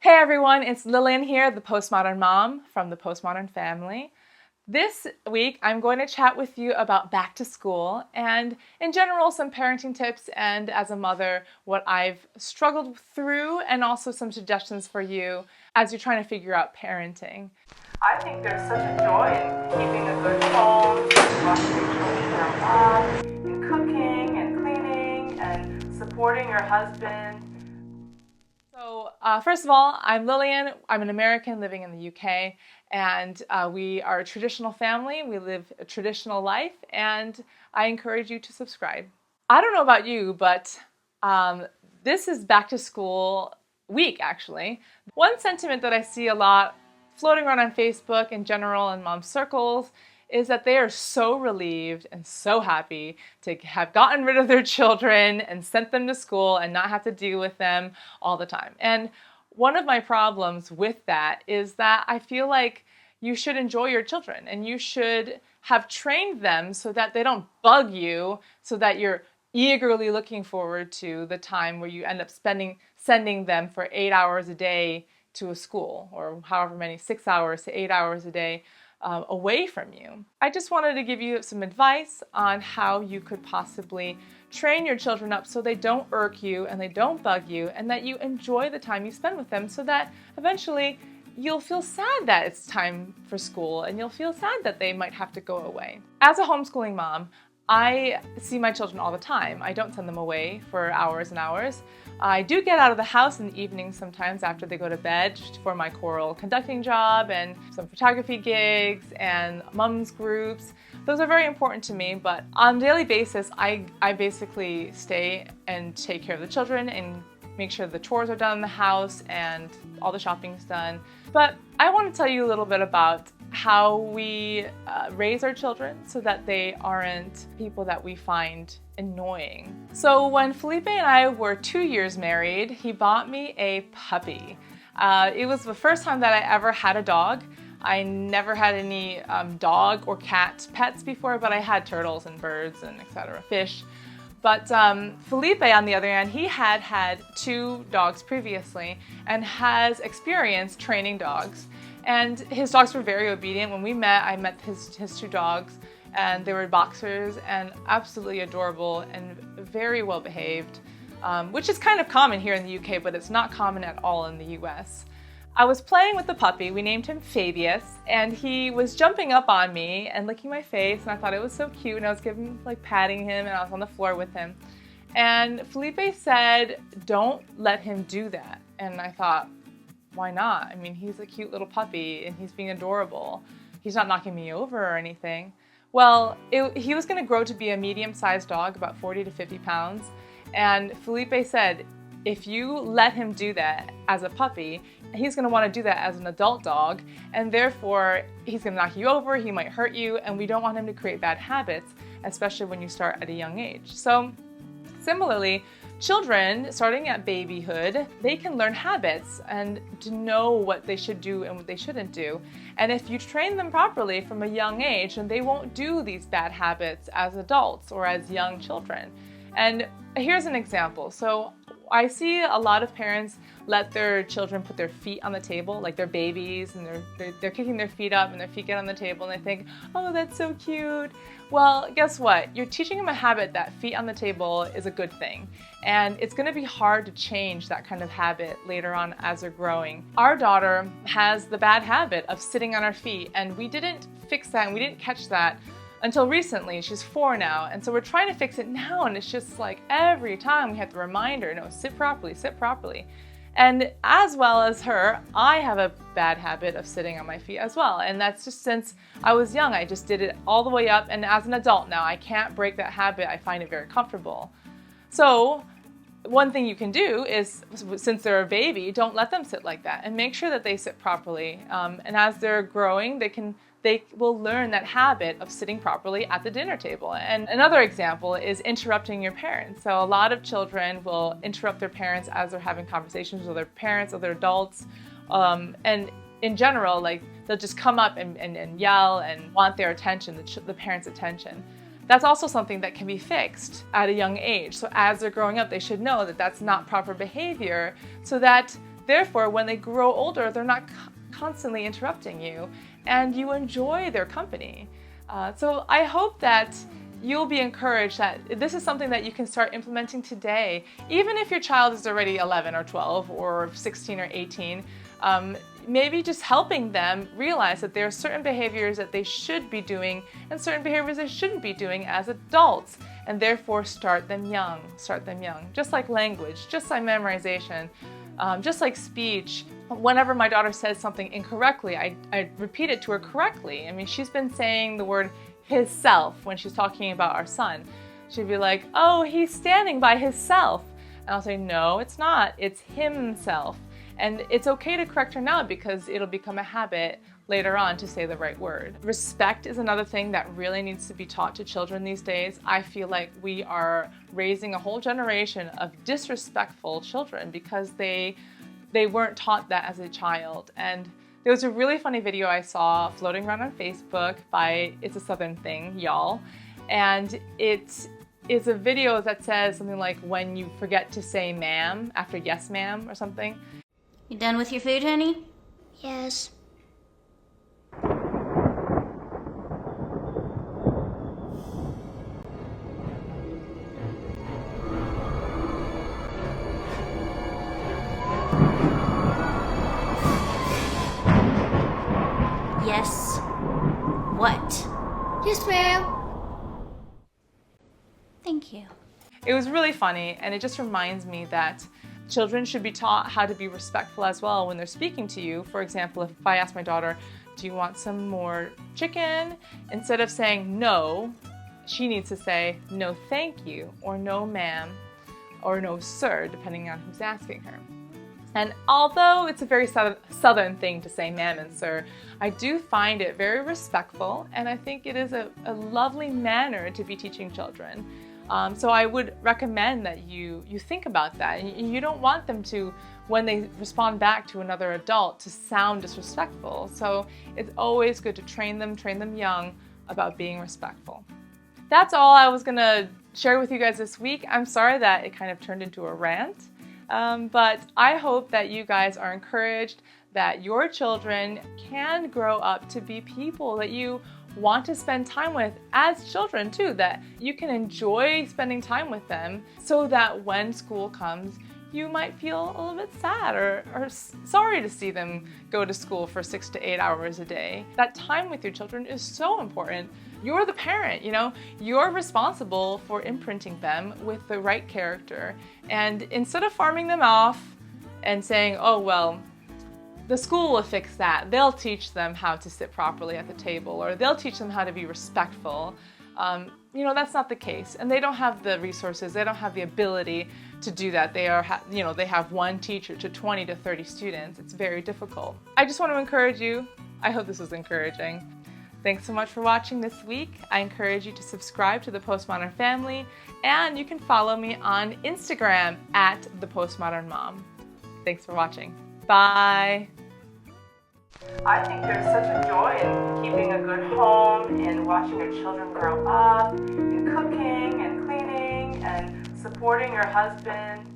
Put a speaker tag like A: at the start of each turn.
A: Hey everyone, it's Lillian here, the Postmodern Mom from the Postmodern family. This week I'm going to chat with you about back to school and in general some parenting tips and as a mother what I've struggled through and also some suggestions for you as you're trying to figure out parenting. I think there's such a joy in keeping a good home, watching your children grow up, in cooking and cleaning and supporting your husband. So first of all, I'm Lillian. I'm an American living in the UK, and we are a traditional family. We live a traditional life, and I encourage you to subscribe. I don't know about you, but this is back to school week, actually. One sentiment that I see a lot floating around on Facebook in general and mom circles is that they are so relieved and so happy to have gotten rid of their children and sent them to school and not have to deal with them all the time. And one of my problems with that is that I feel like you should enjoy your children and you should have trained them so that they don't bug you, so that you're eagerly looking forward to the time where you end up sending them for 8 hours a day to a school, or however many, 6 hours to 8 hours a day away from you. I just wanted to give you some advice on how you could possibly train your children up so they don't irk you and they don't bug you, and that you enjoy the time you spend with them, so that eventually you'll feel sad that it's time for school and you'll feel sad that they might have to go away. As a homeschooling mom, I see my children all the time. I don't send them away for hours and hours. I do get out of the house in the evenings sometimes after they go to bed for my choral conducting job and some photography gigs and mums groups. Those are very important to me, but on a daily basis, I basically stay and take care of the children and make sure the chores are done in the house and all the shopping's done. But I want to tell you a little bit about how we raise our children so that they aren't people that we find annoying. So when Felipe and I were 2 years married, he bought me a puppy. It was the first time that I ever had a dog. I never had any dog or cat pets before, but I had turtles and birds and etc., fish. But Felipe, on the other hand, he had 2 dogs previously and has experience training dogs. And his dogs were very obedient. When we met, I met his 2 dogs, and they were boxers and absolutely adorable and very well behaved, which is kind of common here in the UK, but it's not common at all in the US. I was playing with the puppy. We named him Fabius, and he was jumping up on me and licking my face, and I thought it was so cute, and I was patting him, and I was on the floor with him. And Felipe said, "Don't let him do that." And I thought, why not? I mean, he's a cute little puppy and he's being adorable. He's not knocking me over or anything. Well, he was going to grow to be a medium-sized dog, about 40 to 50 pounds. And Felipe said, if you let him do that as a puppy, he's going to want to do that as an adult dog. And therefore, he's going to knock you over, he might hurt you, and we don't want him to create bad habits, especially when you start at a young age. So similarly, children, starting at babyhood, they can learn habits and to know what they should do and what they shouldn't do. And if you train them properly from a young age, then they won't do these bad habits as adults or as young children. And here's an example. So I see a lot of parents let their children put their feet on the table, like they're babies, and they're kicking their feet up and their feet get on the table, and they think, oh, that's so cute. Well, guess what? You're teaching them a habit that feet on the table is a good thing. And it's going to be hard to change that kind of habit later on as they're growing. Our daughter has the bad habit of sitting on her feet, and we didn't fix that and we didn't catch that until recently. She's 4 now, and so we're trying to fix it now, and it's just like every time we have to remind her, no, sit properly, sit properly. And as well as her, I have a bad habit of sitting on my feet as well, and that's just since I was young. I just did it all the way up, and as an adult now, I can't break that habit. I find it very comfortable. So one thing you can do is, since they're a baby, don't let them sit like that, and make sure that they sit properly. And as they're growing, they will learn that habit of sitting properly at the dinner table. And another example is interrupting your parents. So a lot of children will interrupt their parents as they're having conversations with their parents or their adults. And in general, like they'll just come up and yell and want their attention, the parents' attention. That's also something that can be fixed at a young age. So as they're growing up, they should know that that's not proper behavior, so that Therefore, when they grow older, they're not constantly interrupting you, and you enjoy their company. So I hope that you'll be encouraged that this is something that you can start implementing today. Even if your child is already 11 or 12 or 16 or 18, maybe just helping them realize that there are certain behaviors that they should be doing and certain behaviors they shouldn't be doing as adults, and therefore start them young. Just like language, just like memorization, just like speech. Whenever my daughter says something incorrectly, I repeat it to her correctly. I mean, she's been saying the word hisself when she's talking about our son. She'd be like, oh, he's standing by hisself. And I'll say, no, it's not. It's himself. And it's okay to correct her now because it'll become a habit later on to say the right word. Respect is another thing that really needs to be taught to children these days. I feel like we are raising a whole generation of disrespectful children because they weren't taught that as a child. And there was a really funny video I saw floating around on Facebook by It's a Southern Thing, y'all. And it is a video that says something like, when you forget to say ma'am after yes ma'am or something.
B: You done with your food, honey?
C: Yes.
B: Yes. What?
C: Yes, ma'am.
B: Thank you.
A: It was really funny, and it just reminds me that children should be taught how to be respectful as well when they're speaking to you. For example, if I ask my daughter, do you want some more chicken? Instead of saying no, she needs to say no thank you, or no ma'am, or no sir, depending on who's asking her. And although it's a very southern thing to say ma'am and sir, I do find it very respectful, and I think it is a lovely manner to be teaching children. So I would recommend that you think about that. You don't want them to, when they respond back to another adult, to sound disrespectful. So it's always good to train them young about being respectful. That's all I was gonna share with you guys this week. I'm sorry that it kind of turned into a rant, but I hope that you guys are encouraged that your children can grow up to be people that you want to spend time with as children too, that you can enjoy spending time with them, so that when school comes, you might feel a little bit sad or sorry to see them go to school for 6 to 8 hours a day. That time with your children is so important. You're the parent, you're responsible for imprinting them with the right character. And instead of farming them off and saying, oh, well, the school will fix that. They'll teach them how to sit properly at the table, or they'll teach them how to be respectful. That's not the case. And they don't have the resources. They don't have the ability to do that. They have one teacher to 20 to 30 students. It's very difficult. I just want to encourage you. I hope this was encouraging. Thanks so much for watching this week. I encourage you to subscribe to the Postmodern Family, and you can follow me on Instagram at the Postmodern Mom. Thanks for watching. Bye. I think there's such a joy in keeping a good home, in watching your children grow up, in cooking and cleaning and supporting your husband.